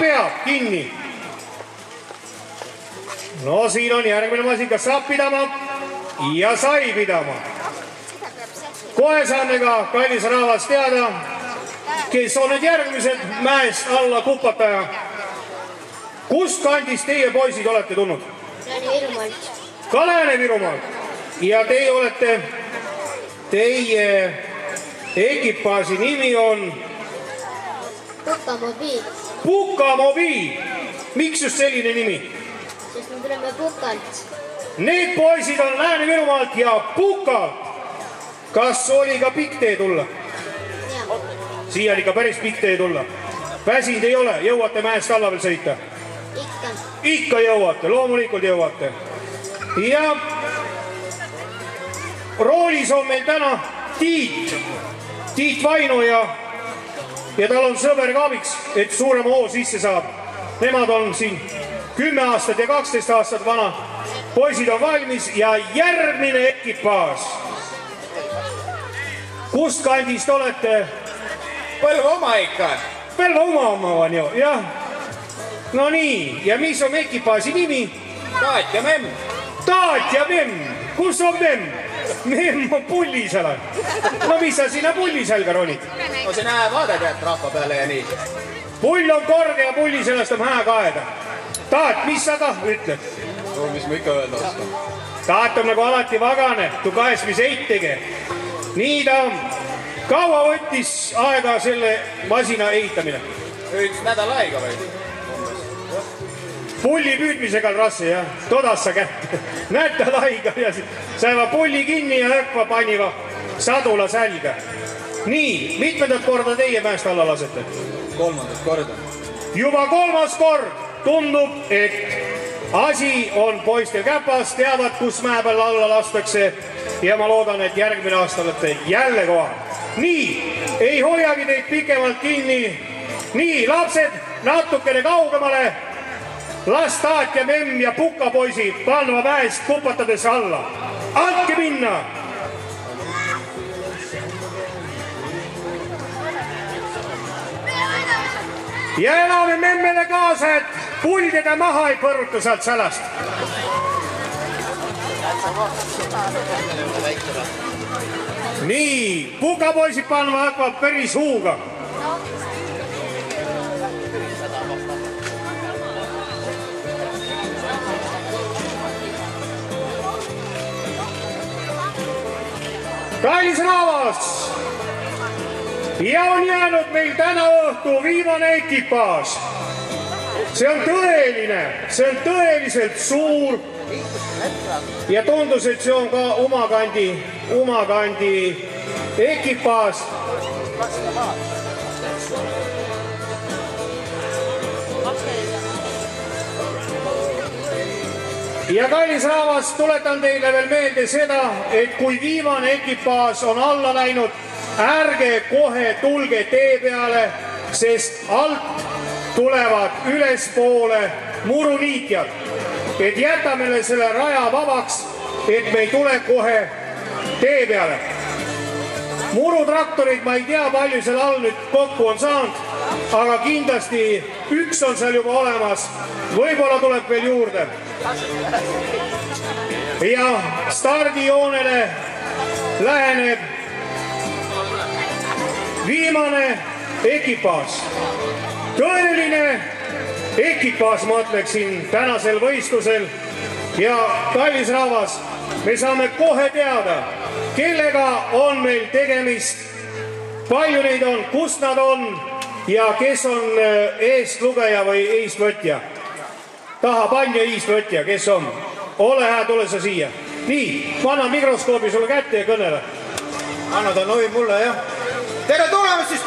peab kinni. No siin on järgmine masin, kas saab pidama ja sai pidama. Kohe saame ka kallis rahvas teada, kes on need järgmised mäest alla kupataja. Kust kandist teie poisid olete tulnud? Lääne-Virumaalt. Ka Lääne-Virumaalt. Ja teie ekipaasi nimi on? Pukamobiil. Pukamobiil. Miks just selline nimi? Sest me tuleme Pukalt. Need poisid on Lääne-Virumaalt ja Pukalt. Kas oli ka pikk tee tulla? Siia oli ka päris pikk tee tulla. Väsinud ei ole, jõuate mäest alla veel sõita? Ikka jõuate, loomulikult jõuate. Ja roolis on meil täna Tiit Vaino ja tal on sõber ka abiks, et suurema hoo sisse saab. Nemad on siin 10 aastat ja 12 aastat vana. Poisid on valmis ja järgmine ekipaas. Kust kandist olete? Põlva oma ikka. Põlva oma on ju, jah. No nii, ja mis on ekipaasi nimi? Taat ja Memm. Taat ja Memm. Kus on Memm? Memm on pullisel. No mis sa sinna pulliselga ronid? No sinna vaadad jäät rahva peale ja nii. Pull on korge ja pulliselast on hää kaeda. Taat, mis sa kah ütled? No mis ma ikka öelda oskan. Taat on nagu alati vagane, tu kaes mis eitege. Nii ta on. Kaua võttis aega selle masina ehitamine? Üks nädal aega või? Pulli püüdmisega on rasse, jah. Todassa kätte. Nätad aega ja saeva pulli kinni ja ökva paniva sadula sälga. Nii, mitmendat korda teie mäest alla lasete? 3. korda. Juba 3. kord. Tundub, et asi on poistel käpas, teavad, kus mäe peal alla lastakse ja ma loodan, et järgmine aasta olete jälle kohal. Nii, ei hoiagi teid pikemalt kinni. Nii, lapsed, natukene kaugemale. Las Taat ja Memm ja Pukapoisid panva mäest kupatades alla. Andke minna! Ja elame Memmele kaasa, et pull teda maha ei põruta sealt sälast. Nii, Pukapoisid panva hakkab päris huuga. Kallis rahvas! Ja on jäänud meil täna õhtu viimane ekipaas. See on tõeliselt suur ja tundus, et see on ka omakandi ekipaas. Ja kallis rahvas, tuletan teile veel meelde seda, et kui viimane ekipaas on alla läinud, ärge kohe tulge tee peale, sest alt tulevad ülespoole muruniitjad. Et jätame selle raja vabaks, et me ei tule kohe tee peale. Murutraktorid, ma ei tea, palju seal all nüüd kokku on saanud, aga kindlasti üks on seal juba olemas. Võib-olla tuleb veel juurde. Ja stardijoonele läheneb viimane ekipaas. Tõeline ekipaas, ma ütleksin, tänasel võistlusel. Ja kallis rahvas, me saame kohe teada, kellega on meil tegemist, palju neid on, kus nad on ja kes on eestlugeja või eestvõtja. Taha panja eestvõtja, kes on? Ole hää, tule sa siia. Nii, ma annan mikroskoobi sulle kätte ja kõnele. Anna ta novi mulle, jah. Tere tulemast siis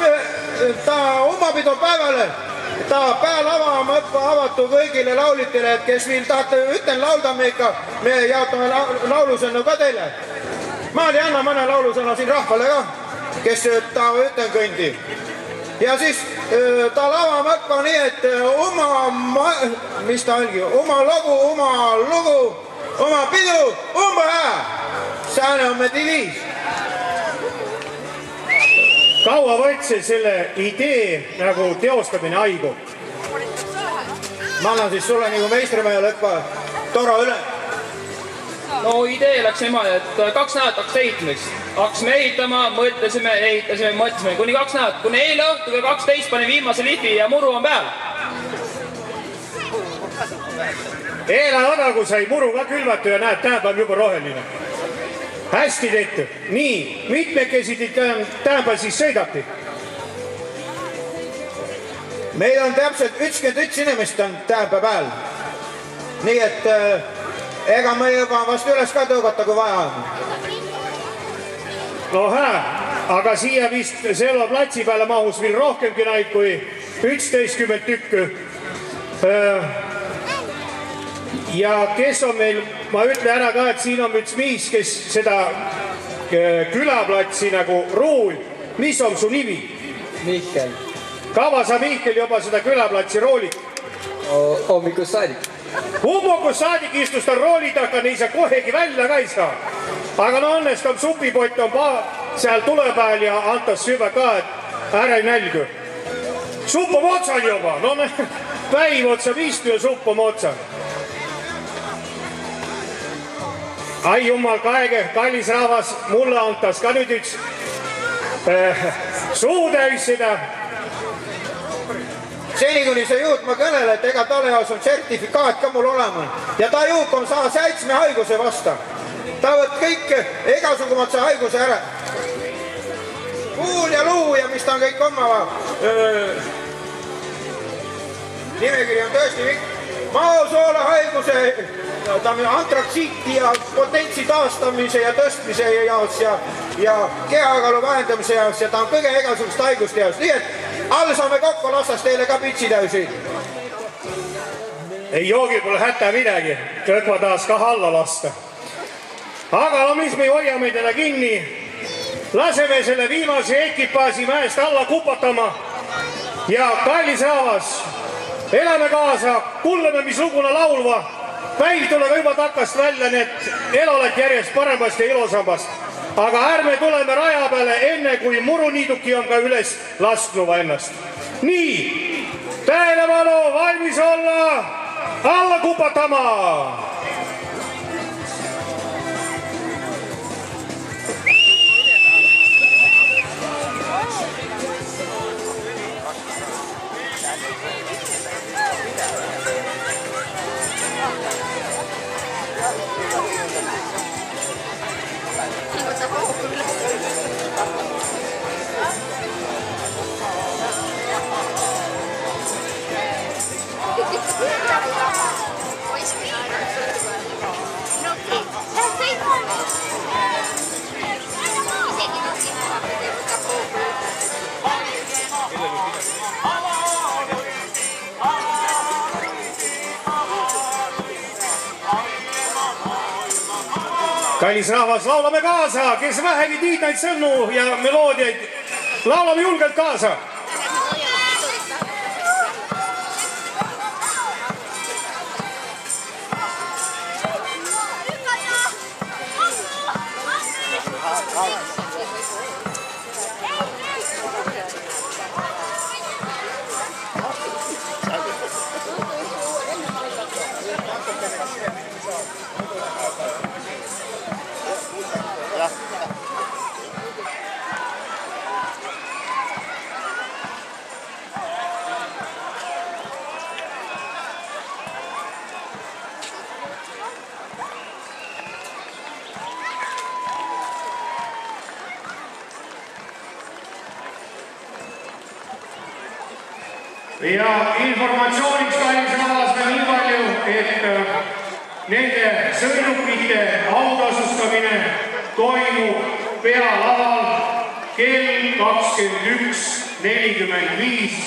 ta omapidu päevale. Ta päälava on avatu kõigile laulitele, et kes meil tahate ütlen laulda ikka, me jaotame laulusõnnu ka teile. Ma ei anna mõne laulusõna siin rahvale ka, kes ta ütlen kõndi. Ja siis ta lava mõtma nii, et mis ta olgi, oma lugu, oma pidu, hää. Sääne on me diviis. Kaua võtse selle idee nagu teostamine aigu? ma annan siis sulle nagu meistrimehele toro üle. No idee läks niimoodi, et 2 nädalat hakkas ehitamist. Hakkasime ehitama, mõtlesime, ehitasime, mõtlesime. Kuni 2 nädalat. Kuni eile õhtul kell 12 pani viimase lihvi ja muru on peal. Eile õdagu sai muru ka külvatu ja näed, täheb on juba roheline. Hästi tehtud. Nii, mitmekesi täheba siis sõidati. Meil on täpselt 91 inimest on täheba peal. Nii et ega me juba vast üles ka tõugata, kui vaja on. No hää, aga siia vist Selva platsi peale mahus veel rohkemgi näid kui 11 tükki. Ja kes on meil, ma ütlen ära ka, et siin on üks miis, kes seda külaplatsi nagu rool. Mis on su nimi? Mihkel. Kaua sa Mihkel juba seda külaplatsi roolid? Hommikust saadik. Hommikust saadik istus ta rooli taga, nii sa kohegi välja ka ei saa. Aga no õnnest on supipott on seal tule peal ja antas süve ka, et ära ei nälgu. Supp on otsal juba, no päiv otsa vistu ja supp on otsal. Ai jumal kaege, kallis rahvas, mulle antas ka nüüd üks suutäis seda. Seni kuni sa juutma kõnele, et ega talle jaos on sertifikaat ka mul olema. Ja ta juukom saa 7 haiguse vasta. Ta võt kõik igasugumad see haiguse ära. Kuul ja luu ja mis ta on kõik oma nimekiri on tõesti kõik. Maosoole haiguse, ta on antraksiiti ja potentsi taastamise ja tõstmise jaoks ja kehakalu vähendamise jaoks ja ta on kõige igasugust haiguste jaoks. Nii et all saame kokku, lastas teile ka pitsi täusid. Ei joogil pole hätta midagi, kõkva taas ka alla lasta. Aga no mis me hoiame teda kinni, laseme selle viimase ekipaasi mäest alla kupatama ja kallis rahvas, elame kaasa, kuuleme missugune laulva. Päiv tuleb juba takast välja, need eloled järjest paremast ja ilosambast. Aga ärme tuleme raja peale enne, kui muruniiduki on ka üles lasknuva ennast. Nii, tähelepanu, valmis olla, alla kupatama! Kallis rahvas, laulame kaasa, kes vähegi tiidnaid sõnu ja meloodiaid, laulame julgelt kaasa. Ja informatsiooniks kallis rahvas ka nii palju, et nende sõidukite autasustamine toimub pealaval kell 21:45.